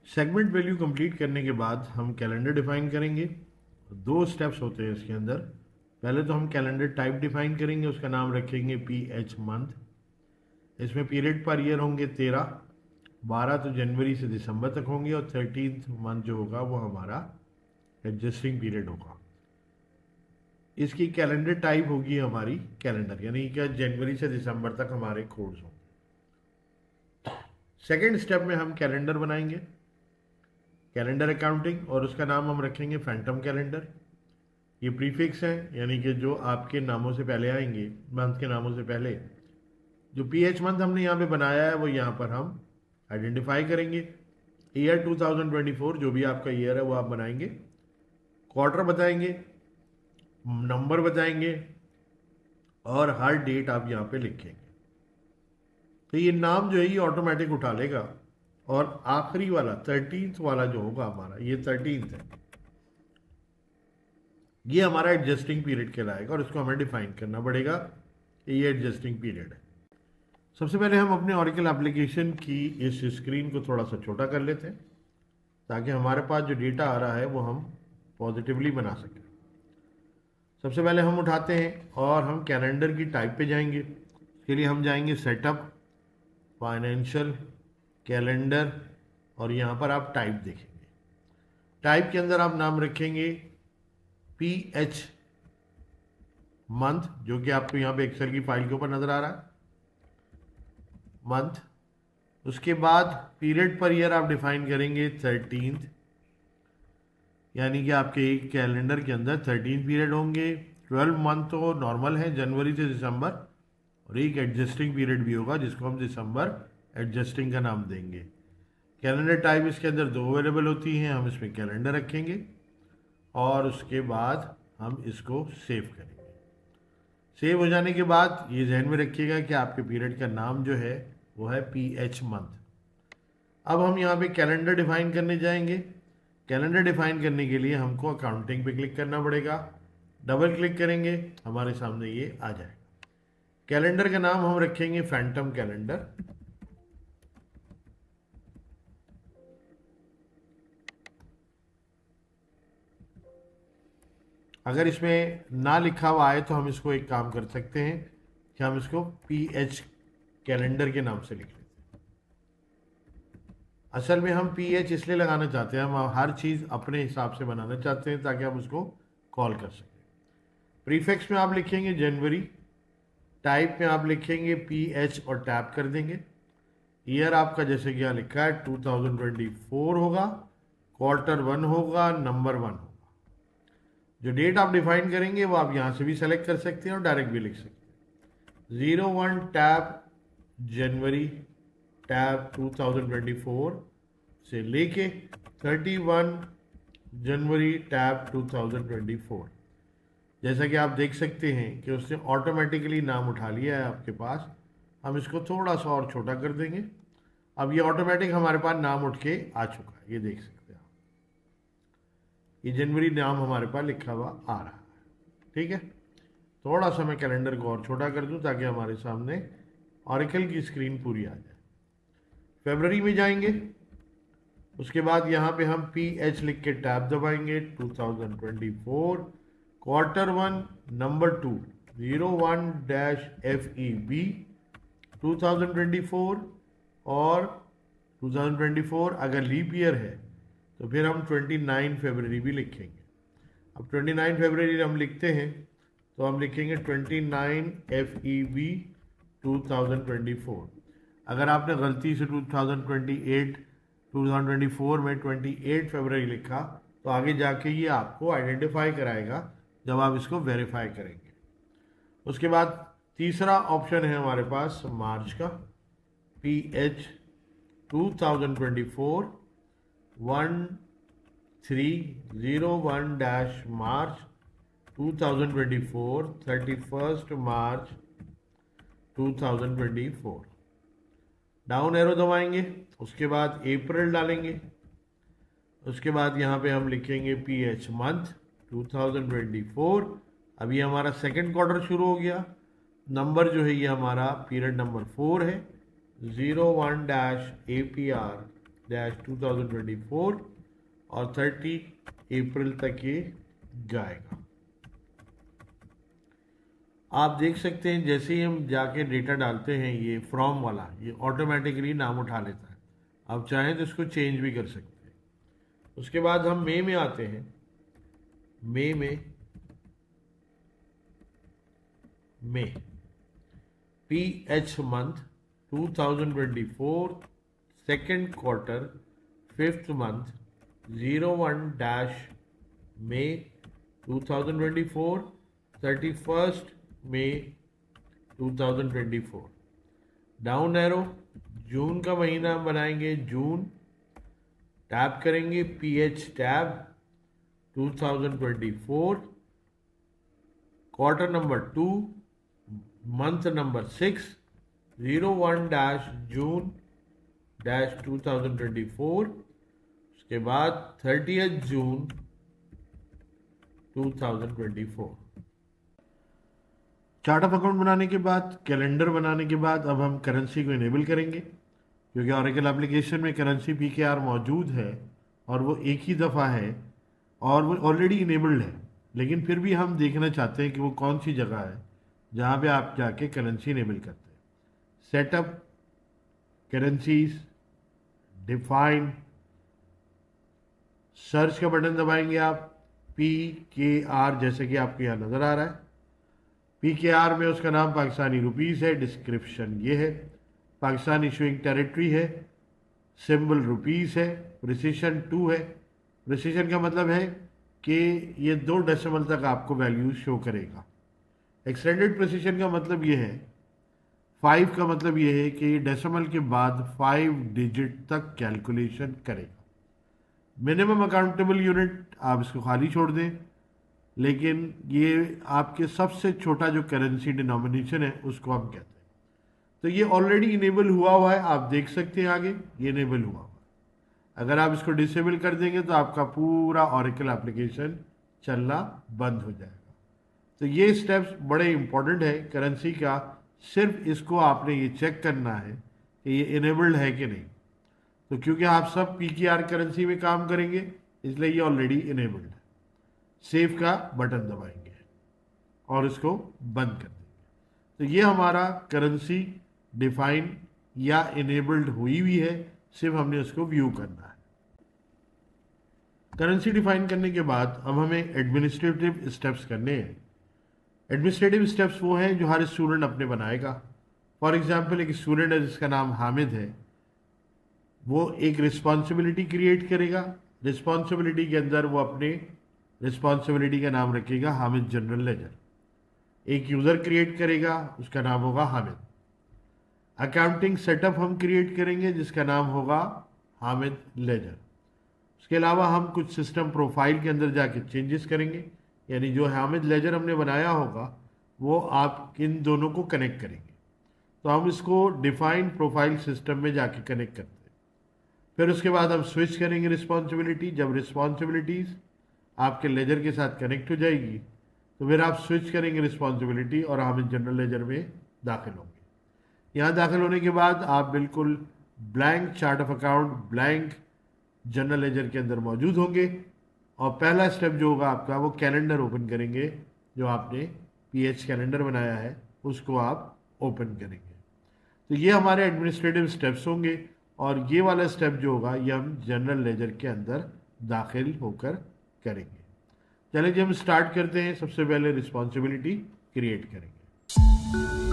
Segment value complete करने के बाद हम कैलेंडर डिफाइन करेंगे। दो स्टेप्स होते हैं इसके अंदर। पहले तो हम कैलेंडर टाइप डिफाइन करेंगे, उसका नाम रखेंगे PH मंथ। इसमें पीरियड पर ईयर होंगे 13, 12 तो जनवरी से दिसंबर तक होंगे और 13th मंथ जो होगा वो हमारा एडजस्टिंग पीरियड होगा। इसकी कैलेंडर टाइप होगी हमारी कैलेंडर, यानी कि जनवरी से दिसंबर तक हमारे कोड्स होंगे। सेकेंड स्टेप में हम कैलेंडर बनाएंगे, कैलेंडर अकाउंटिंग, और उसका नाम हम रखेंगे फैंटम कैलेंडर। ये प्रीफिक्स हैं, यानी कि जो आपके नामों से पहले आएंगे, मंथ के नामों से पहले। जो PH मंथ हमने यहाँ पे बनाया है वो यहाँ पर हम आइडेंटिफाई करेंगे। ईयर 2024 जो भी आपका ईयर है वो आप बनाएंगे, क्वार्टर बताएंगे, नंबर बताएंगे और हर डेट आप यहाँ पे लिखेंगे। तो ये नाम जो है ये ऑटोमेटिक उठा लेगा। और आखिरी वाला 13th वाला जो होगा हमारा, ये 13th है, ये हमारा एडजस्टिंग पीरियड कहलाएगा और इसको हमें डिफाइन करना पड़ेगा कि ये एडजस्टिंग पीरियड है। सबसे पहले हम अपने ऑरेकल एप्लीकेशन की इस स्क्रीन को थोड़ा सा छोटा कर लेते हैं ताकि हमारे पास जो डेटा आ रहा है वो हम पॉजिटिवली बना सकें। सबसे पहले हम उठाते हैं और हम कैलेंडर की टाइप पे जाएंगे। इसके लिए हम जाएंगे सेटअप, फाइनेंशियल, कैलेंडर, और यहाँ पर आप टाइप देखेंगे। टाइप के अंदर आप नाम रखेंगे PH मंथ, जो कि आपको यहाँ पे एक्सेल की फाइल के ऊपर नजर आ रहा है, मंथ। उसके बाद पीरियड पर ईयर आप डिफाइन करेंगे 13th, यानी कि आपके कैलेंडर के अंदर 13 पीरियड होंगे। 12 मंथ तो नॉर्मल है, जनवरी से दिसंबर, और एक एडजस्टिंग पीरियड भी होगा जिसको हम दिसंबर एडजस्टिंग का नाम देंगे। कैलेंडर टाइप इसके अंदर दो अवेलेबल होती हैं, हम इसमें कैलेंडर रखेंगे और उसके बाद हम इसको सेव करेंगे। सेव हो जाने के बाद ये ध्यान में रखिएगा कि आपके पीरियड का नाम जो है वो है PH मंथ। अब हम यहाँ पे कैलेंडर डिफाइन करने जाएंगे। कैलेंडर डिफाइन करने के लिए हमको अकाउंटिंग पे क्लिक करना पड़ेगा। डबल क्लिक करेंगे, हमारे सामने ये आ जाएगा। कैलेंडर का नाम हम रखेंगे फैंटम कैलेंडर। अगर इसमें ना लिखा हुआ आए तो हम इसको एक काम कर सकते हैं कि हम इसको PH कैलेंडर के नाम से लिख लेते हैं। असल में हम PH इसलिए लगाना चाहते हैं, हम हर चीज़ अपने हिसाब से बनाना चाहते हैं ताकि हम उसको कॉल कर सकें। प्रीफिक्स में आप लिखेंगे जनवरी, टाइप में आप लिखेंगे PH और टैप कर देंगे। ईयर आपका जैसे कि यहाँ लिखा है 2024 होगा, क्वार्टर 1 होगा, नंबर 1 होगा। जो डेट आप डिफाइन करेंगे वो आप यहाँ से भी सेलेक्ट कर सकते हैं और डायरेक्ट भी लिख सकते हैं। 01 टैप जनवरी टैप 2024 से लेके 31 जनवरी टैप 2024। जैसा कि आप देख सकते हैं कि उसने ऑटोमेटिकली नाम उठा लिया है आपके पास। हम इसको थोड़ा सा और छोटा कर देंगे। अब ये ऑटोमेटिक हमारे पास नाम उठ के आ चुका है, ये देख सकते हैं आप। ये जनवरी नाम हमारे पास लिखा हुआ आ रहा है। ठीक है, थोड़ा सा मैं कैलेंडर को और छोटा कर दूं ताकि हमारे सामने ऑरेकल की स्क्रीन पूरी आ जाए। फरवरी में जाएंगे, उसके बाद यहाँ पे हम PH लिख के टैब दबाएंगे। 2024 क्वार्टर 1 नंबर 2 01-FEB 2024, और 2024 अगर लीप ईयर है तो फिर हम 29 फरवरी भी लिखेंगे। अब 29 फरवरी हम लिखते हैं तो हम लिखेंगे 29 FEB 2024। अगर आपने गलती से 2024 में 28 फरवरी लिखा तो आगे जाके ये आपको आइडेंटिफाई कराएगा जब आप इसको वेरीफाई करेंगे। उसके बाद तीसरा ऑप्शन है हमारे पास मार्च का, PH 2024 1301-March 2024 31st मार्च 2024। डाउन एरो दबाएंगे, उसके बाद अप्रैल डालेंगे। उसके बाद यहाँ पे हम लिखेंगे PH मंथ 2024। अभी हमारा सेकेंड क्वार्टर शुरू हो गया। नंबर जो है ये हमारा पीरियड नंबर 4 है, 01-APR 2024 और 30 अप्रैल तक ये जाएगा। आप देख सकते हैं जैसे ही हम जाके डेटा डालते हैं ये फ्रॉम वाला ये ऑटोमेटिकली नाम उठा लेता है। आप चाहें तो इसको चेंज भी कर सकते हैं। उसके बाद हम मई में आते हैं। मई में PH month 2024 second quarter 5th month 01-May 2024 31st May 2024। Down arrow जून का महीना हम बनाएंगे, जून टैप करेंगे PH tab 2024 quarter number 2 month number 6 01-June-2024। उसके बाद 30th June 2024। Chart of account बनाने के बाद, कैलेंडर बनाने के बाद अब हम करेंसी को इनेबल करेंगे, क्योंकि ऑरेकल एप्लीकेशन में करेंसी PKR मौजूद है और वो एक ही दफ़ा है और वो ऑलरेडी इनेबल्ड है। लेकिन फिर भी हम देखना चाहते हैं कि वो कौन सी जगह है जहाँ पे आप जाके करेंसी इनेबल करते हैं। सेटअप, करेंसीज, डिफाइन, सर्च का बटन दबाएंगे आप, PKR जैसे कि आपको यहाँ नज़र आ रहा है। PKR में उसका नाम पाकिस्तानी रुपीज़ है, डिस्क्रिप्शन ये है, पाकिस्तान इशूइंग टेरिटरी है, सिंबल रुपीज़ है, प्रिसीशन 2 है। प्रिसीशन का मतलब है कि ये 2 डेसिमल तक आपको वैल्यू शो करेगा। एक्सटेंडेड प्रिसीशन का मतलब ये है, 5 का मतलब ये है कि डेसिमल के बाद 5 डिजिट तक कैलकुलेशन करेगा। मिनिमम अकाउंटेबल यूनिट आप इसको खाली छोड़ दें, लेकिन ये आपके सबसे छोटा जो करेंसी डिनोमिनेशन है उसको हम कहते हैं। तो ये ऑलरेडी इनेबल हुआ है, आप देख सकते हैं आगे ये इनेबल हुआ है। अगर आप इसको डिसेबल कर देंगे तो आपका पूरा ऑरेकल एप्लीकेशन चलना बंद हो जाएगा। तो ये स्टेप्स बड़े इंपॉर्टेंट है करेंसी का। सिर्फ इसको आपने ये चेक करना है कि ये इनेबल्ड है कि नहीं। तो क्योंकि आप सब PKR करेंसी में काम करेंगे इसलिए ये ऑलरेडी इनेबल्ड है। सेव का बटन दबाएंगे और इसको बंद कर देंगे। तो ये हमारा करेंसी डिफाइन या इनेबल्ड हुई है, सिर्फ हमने उसको व्यू करना है। करेंसी डिफाइन करने के बाद अब हमें एडमिनिस्ट्रेटिव स्टेप्स करने हैं। एडमिनिस्ट्रेटिव स्टेप्स वो हैं जो हर स्टूडेंट अपने बनाएगा। फॉर एग्जांपल एक स्टूडेंट है जिसका नाम हामिद है, वो एक रिस्पॉन्सिबिलिटी क्रिएट करेगा। रिस्पॉन्सिबिलिटी के अंदर वो अपने रिस्पॉन्सिबिलिटी का नाम रखेगा हामिद जनरल लेजर। एक यूज़र क्रिएट करेगा, उसका नाम होगा हामिद। अकाउंटिंग सेटअप हम क्रिएट करेंगे जिसका नाम होगा हामिद लेजर। उसके अलावा हम कुछ सिस्टम प्रोफाइल के अंदर जाके चेंजेस करेंगे, यानी जो हामिद लेजर हमने बनाया होगा वो आप इन दोनों को कनेक्ट करेंगे। तो हम इसको डिफाइन प्रोफाइल सिस्टम में जाके कनेक्ट करते हैं। फिर उसके बाद हम स्विच करेंगे रिस्पॉन्सिबिलिटी। जब रिस्पॉन्सिबिलिटीज़ आपके लेजर के साथ कनेक्ट हो जाएगी तो फिर आप स्विच करेंगे रिस्पॉन्सिबिलिटी और हामिद जनरल लेजर में दाखिल होंगे। यहाँ दाखिल होने के बाद आप बिल्कुल blank chart of account, blank general ledger के अंदर मौजूद होंगे और पहला स्टेप जो होगा आपका वो कैलेंडर ओपन करेंगे। जो आपने PH कैलेंडर बनाया है उसको आप ओपन करेंगे। तो ये हमारे एडमिनिस्ट्रेटिव स्टेप्स होंगे और ये वाला स्टेप जो होगा ये हम जनरल लेजर के अंदर दाखिल होकर करेंगे। चलिए जी हम स्टार्ट करते हैं। सबसे पहले रिस्पॉन्सिबिलिटी क्रिएट करेंगे।